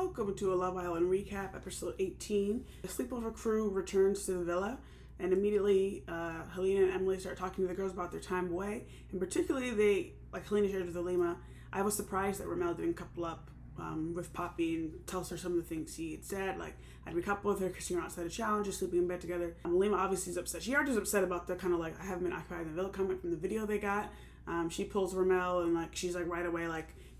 Welcome to a Love Island recap, episode 18. The sleepover crew returns to the villa, and immediately Helena and Emily start talking to the girls about their time away. And particularly, Helena shared with Alima, I was surprised that Ramel didn't couple up with Poppy and tells her some of the things he had said. Like, I'd recouple with her because you're outside of challenges, sleeping in bed together. Alima obviously is upset. She already was upset about the kind of I haven't been occupied in the villa comment from the video they got. She pulls Ramel and she's right away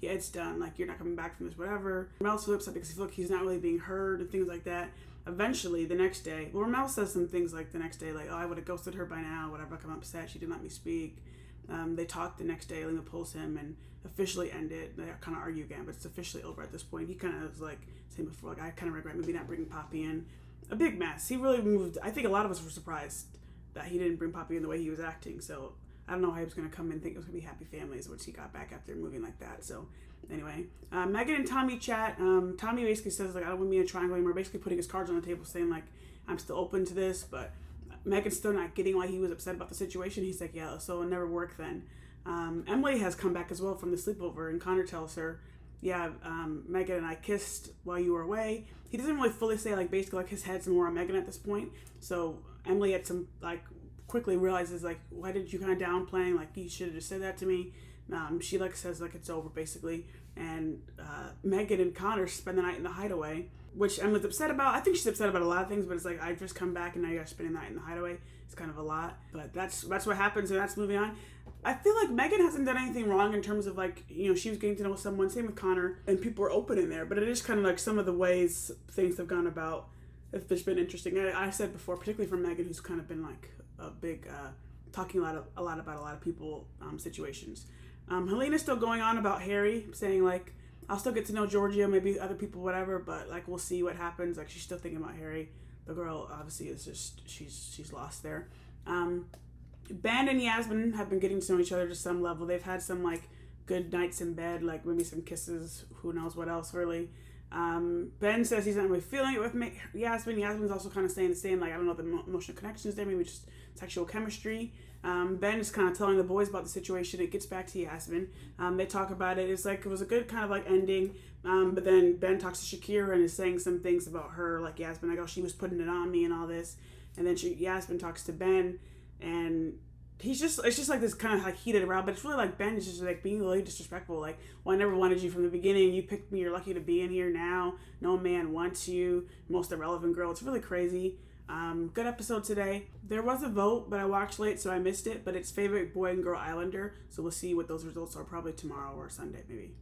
yeah, it's done, you're not coming back from this, whatever. Ramel's so upset because he feels like he's not really being heard and things like that. Eventually, the next day, Ramel says some things the next day, oh, I would have ghosted her by now, whatever, I'm upset, she didn't let me speak. They talk the next day, Alima pulls him and officially end it. They kind of argue again, but it's officially over at this point. He kind of was saying before, I kind of regret maybe not bringing Poppy in. A big mess. He really moved. I think a lot of us were surprised that he didn't bring Poppy in the way he was acting, so I don't know how he was going to come in and think it was going to be happy families, which he got back after moving like that. So anyway, Megan and Tommy chat. Tommy basically says I don't want to be in a triangle anymore, basically putting his cards on the table saying I'm still open to this, but Megan's still not getting why he was upset about the situation. He's yeah, so it'll never work then. Emily has come back as well from the sleepover, and Connor tells her, yeah, Megan and I kissed while you were away. He doesn't really fully say basically his head's more on Megan at this point. So Emily had some quickly realizes why did you kind of downplaying, you should have just said that to me. She says it's over basically, and Megan and Connor spend the night in the hideaway, which Emily's upset about. I think she's upset about a lot of things, but it's I've just come back and now you're spending the night in the hideaway. It's kind of a lot, but that's what happens, and that's moving on. I feel Megan hasn't done anything wrong in terms of she was getting to know someone, same with Connor, and people were open in there, but it is kind of some of the ways things have gone about. It's been interesting. I said before, particularly for Megan, who's kind of been a big talking a lot about a lot of people situations. Helena's still going on about Harry, saying I'll still get to know Giorgio, maybe other people, whatever, but we'll see what happens. She's still thinking about Harry. The girl obviously is just she's lost there. Ben and Yasmin have been getting to know each other to some level. They've had some good nights in bed, maybe some kisses, who knows what else really. Ben says he's not really feeling it with Yasmin. Yasmin's also kind of saying the same, I don't know if the emotional connection is there, maybe just sexual chemistry. Ben is kind of telling the boys about the situation. It gets back to Yasmin. They talk about it. It's it was a good kind of ending. But then Ben talks to Shakira and is saying some things about her, Yasmin, oh, she was putting it on me and all this. And then Yasmin talks to Ben, and it's just this kind of heated around, but it's really Ben is just being really disrespectful. Well, I never wanted you from the beginning. You picked me. You're lucky to be in here now. No man wants you. Most irrelevant girl. It's really crazy. Good episode today. There was a vote, but I watched late, so I missed it. But it's favorite boy and girl Islander. So we'll see what those results are probably tomorrow or Sunday, maybe.